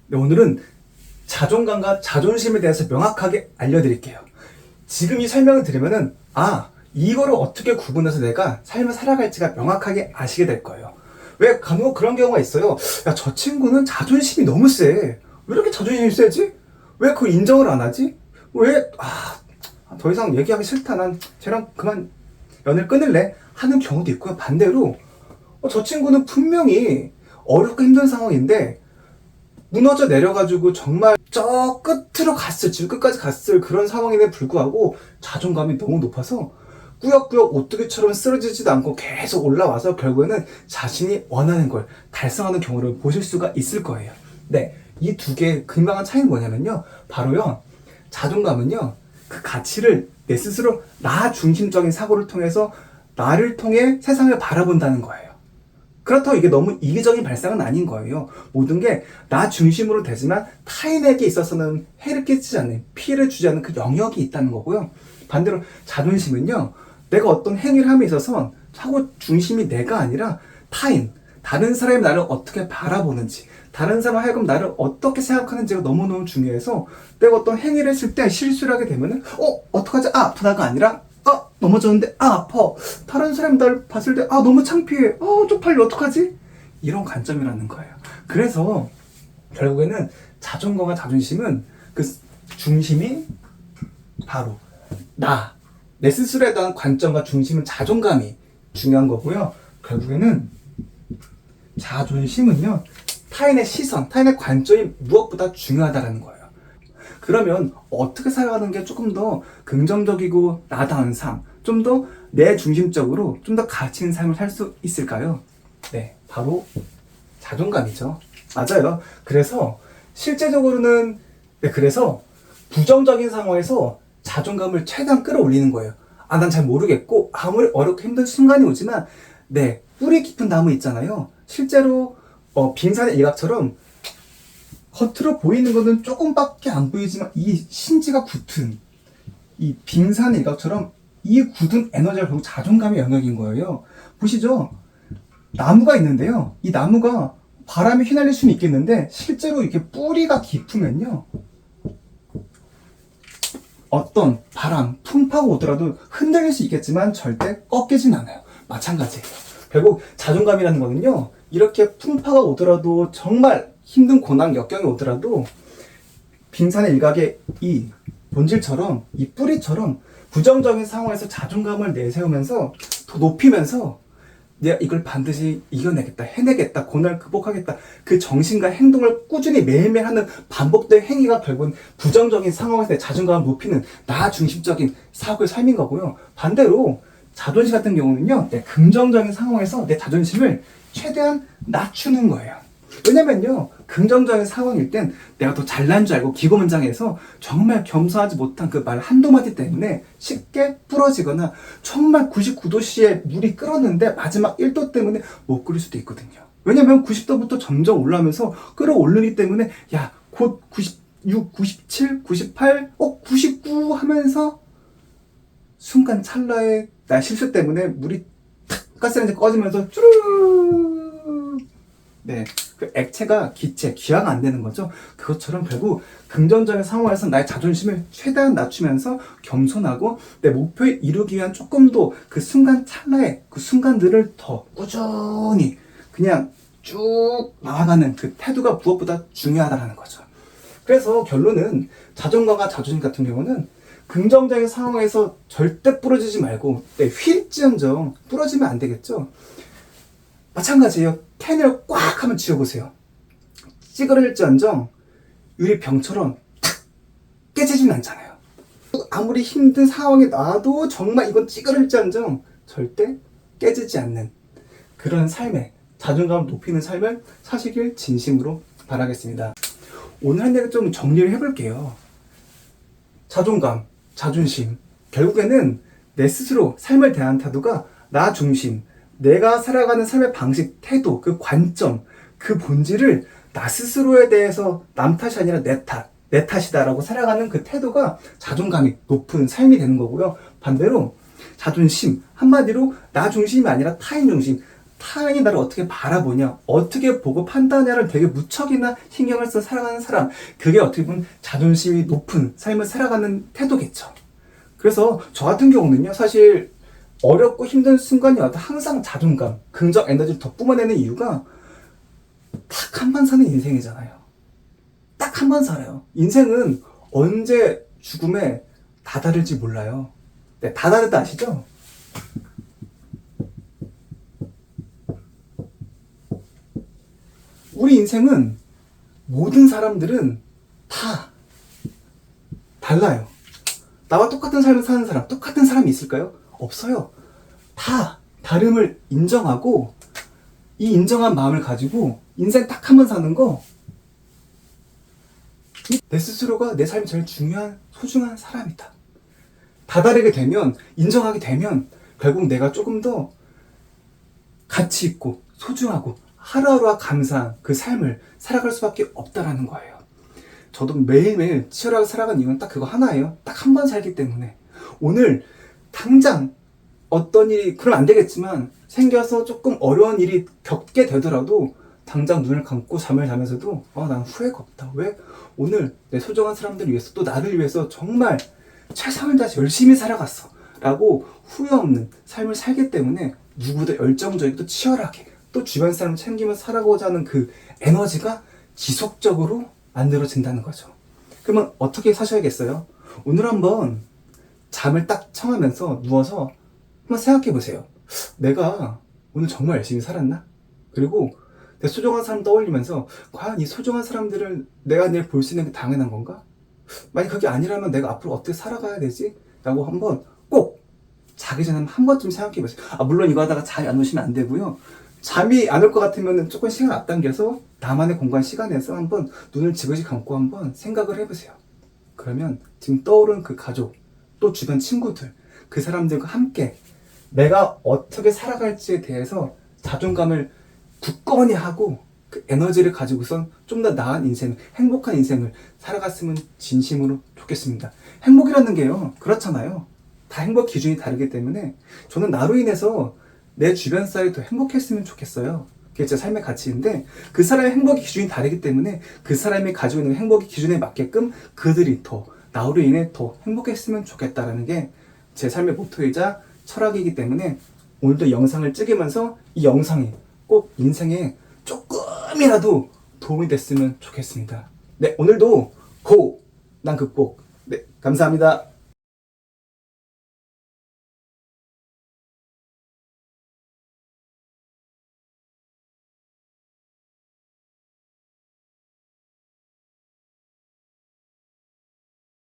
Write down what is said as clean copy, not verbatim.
네, 오늘은 자존감과 자존심에 대해서 명확하게 알려드릴게요. 지금 이 설명을 들으면은 이거를 어떻게 구분해서 내가 삶을 살아갈지가 명확하게 아시게 될 거예요. 왜 간혹 그런 경우가 있어요. 야, 저 친구는 자존심이 너무 세. 왜 이렇게 자존심이 세지? 왜 그걸 인정을 안 하지? 왜 더 이상 얘기하기 싫다. 난 쟤랑 그만 연을 끊을래 하는 경우도 있고요. 반대로 저 친구는 분명히 어렵고 힘든 상황인데 무너져 내려가지고 정말 저 끝으로 갔을, 질 끝까지 갔을 그런 상황임에 불구하고 자존감이 너무 높아서 꾸역꾸역 오뚜기처럼 쓰러지지도 않고 계속 올라와서 결국에는 자신이 원하는 걸 달성하는 경우를 보실 수가 있을 거예요. 네, 이 두 개의 근방한 차이는 뭐냐면요, 바로요, 자존감은요, 그 가치를 내 스스로 나 중심적인 사고를 통해서 나를 통해 세상을 바라본다는 거예요. 그렇다고 이게 너무 이기적인 발상은 아닌 거예요. 모든 게 나 중심으로 되지만 타인에게 있어서는 해를 끼치지 않는, 피해를 주지 않는 그 영역이 있다는 거고요. 반대로 자존심은요, 내가 어떤 행위를 함에 있어서 사고 중심이 내가 아니라 타인, 다른 사람이 나를 어떻게 바라보는지, 다른 사람 하여금 나를 어떻게 생각하는지가 너무너무 중요해서 내가 어떤 행위를 했을 때 실수를 하게 되면은 어떡하지? 아프다가 아니라 넘어졌는데 아파. 다른 사람이 나를 봤을 때 너무 창피해. 쪽팔려. 어떡하지? 이런 관점이라는 거예요. 그래서 결국에는 자존감과 자존심은 그 중심이 바로 내 스스로에 대한 관점과 중심은 자존감이 중요한 거고요. 결국에는 자존심은요, 타인의 시선, 타인의 관점이 무엇보다 중요하다는 거예요. 그러면 어떻게 살아가는 게 조금 더 긍정적이고 나다운 삶, 좀 더 내 중심적으로 좀 더 가치 있는 삶을 살 수 있을까요? 네, 바로 자존감이죠. 맞아요. 그래서 실제적으로는, 그래서 부정적인 상황에서 자존감을 최대한 끌어올리는 거예요. 난 잘 모르겠고 아무리 어렵고 힘든 순간이 오지만 뿌리 깊은 나무 있잖아요. 실제로 빙산의 일각처럼 겉으로 보이는 것은 조금밖에 안 보이지만 이 신지가 굳은 이 빙산의 일각처럼 이 굳은 에너지가 결국 자존감의 영역인 거예요. 보시죠. 나무가 있는데요. 이 나무가 바람에 휘날릴 수는 있겠는데 실제로 이렇게 뿌리가 깊으면요, 어떤 바람, 풍파가 오더라도 흔들릴 수 있겠지만 절대 꺾이진 않아요. 마찬가지예요. 결국 자존감이라는 거는요, 이렇게 풍파가 오더라도 정말 힘든 고난, 역경이 오더라도 빙산의 일각의 이 본질처럼, 이 뿌리처럼 부정적인 상황에서 자존감을 내세우면서 더 높이면서 내가 이걸 반드시 이겨내겠다, 해내겠다, 고난을 극복하겠다, 그 정신과 행동을 꾸준히 매일매일 하는 반복된 행위가 결국은 부정적인 상황에서 내 자존감을 높이는 나 중심적인 사고의 삶인 거고요. 반대로 자존심 같은 경우는요, 내 긍정적인 상황에서 내 자존심을 최대한 낮추는 거예요. 왜냐면요, 긍정적인 상황일 땐 내가 더 잘난 줄 알고 기고만장해서 정말 겸손하지 못한 그 말 한두 마디 때문에 쉽게 부러지거나 정말 99도씨의 물이 끓었는데 마지막 1도 때문에 못 끓일 수도 있거든요. 왜냐면 90도부터 점점 올라오면서 끌어올리기 때문에 곧 96, 97, 98, 99 하면서 순간 찰나의 나 실수 때문에 물이 탁 가스레인지 꺼지면서 쭈르르 그 액체가 기체, 귀화가 안 되는 거죠. 그것처럼 결국 긍정적인 상황에서 나의 자존심을 최대한 낮추면서 겸손하고 내 목표에 이루기 위한 조금 더 그 순간 찰나의 그 순간들을 더 꾸준히 그냥 쭉 나아가는 그 태도가 무엇보다 중요하다는 거죠. 그래서 결론은 자존감과 자존심 같은 경우는 긍정적인 상황에서 절대 부러지지 말고 휠지언정 부러지면 안 되겠죠. 마찬가지예요. 캔을 꽉 하면 쥐어보세요. 찌그러질지언정 유리병처럼 탁 깨지진 않잖아요. 아무리 힘든 상황에 놔도 정말 이건 찌그러질지언정 절대 깨지지 않는 그런 삶의 자존감을 높이는 삶을 사시길 진심으로 바라겠습니다. 오늘 한 얘기 좀 정리를 해볼게요. 자존감, 자존심, 결국에는 내 스스로 삶을 대하는 태도가 나 중심, 내가 살아가는 삶의 방식, 태도, 그 관점, 그 본질을 나 스스로에 대해서 남 탓이 아니라 내 탓이다라고 살아가는 그 태도가 자존감이 높은 삶이 되는 거고요. 반대로 자존심, 한마디로 나 중심이 아니라 타인 중심, 타인이 나를 어떻게 바라보냐, 어떻게 보고 판단하냐를 되게 무척이나 신경을 써 살아가는 사람, 그게 어떻게 보면 자존심이 높은 삶을 살아가는 태도겠죠. 그래서 저 같은 경우는요, 사실 어렵고 힘든 순간이 와도 항상 자존감, 긍정 에너지를 더 뿜어내는 이유가 딱 한 번 사는 인생이잖아요. 딱 한 번 살아요. 인생은 언제 죽음에 다다를지 몰라요. 네, 다다르다 아시죠? 우리 인생은 모든 사람들은 다 달라요. 나와 똑같은 삶을 사는 사람, 똑같은 사람이 있을까요? 없어요. 다 다름을 인정하고 이 인정한 마음을 가지고 인생 딱 한 번 사는 거, 내 스스로가 내 삶이 제일 중요한 소중한 사람이다. 다다르게 되면, 인정하게 되면 결국 내가 조금 더 가치 있고 소중하고 하루하루와 감사한 그 삶을 살아갈 수밖에 없다라는 거예요. 저도 매일매일 치열하게 살아간 이유는 딱 그거 하나예요. 딱 한 번 살기 때문에. 오늘 당장 어떤 일이, 그러면 안 되겠지만 생겨서 조금 어려운 일이 겪게 되더라도 당장 눈을 감고 잠을 자면서도 난 후회가 없다. 왜? 오늘 내 소중한 사람들을 위해서, 또 나를 위해서 정말 최선을 다해서 열심히 살아갔어 라고 후회 없는 삶을 살기 때문에 누구보다 열정적이고 또 치열하게 또 주변 사람을 챙기면서 살아가고자 하는 그 에너지가 지속적으로 만들어진다는 거죠. 그러면 어떻게 사셔야겠어요? 오늘 한번 잠을 딱 청하면서 누워서 한번 생각해 보세요. 내가 오늘 정말 열심히 살았나? 그리고 내 소중한 사람 떠올리면서 과연 이 소중한 사람들을 내가 내일 볼 수 있는 게 당연한 건가? 만약 그게 아니라면 내가 앞으로 어떻게 살아가야 되지? 라고 한번 꼭 자기 전에 한 번쯤 생각해 보세요. 물론 이거 하다가 잠이 안 오시면 안 되고요. 잠이 안 올 것 같으면 조금 시간 앞당겨서 나만의 공간 시간에서 한번 눈을 지그시 감고 한번 생각을 해보세요. 그러면 지금 떠오른 그 가족, 또 주변 친구들, 그 사람들과 함께 내가 어떻게 살아갈지에 대해서 자존감을 굳건히 하고 그 에너지를 가지고선 좀 더 나은 인생, 행복한 인생을 살아갔으면 진심으로 좋겠습니다. 행복이라는 게요, 그렇잖아요. 다 행복 기준이 다르기 때문에 저는 나로 인해서 내 주변 사람이 더 행복했으면 좋겠어요. 그게 제 삶의 가치인데, 그 사람의 행복의 기준이 다르기 때문에 그 사람이 가지고 있는 행복의 기준에 맞게끔 그들이 더 나로 인해 더 행복했으면 좋겠다라는 게 제 삶의 모토이자 철학이기 때문에 오늘도 영상을 찍으면서 이 영상이 꼭 인생에 조금이라도 도움이 됐으면 좋겠습니다. 네, 오늘도 난 극복. 네, 감사합니다.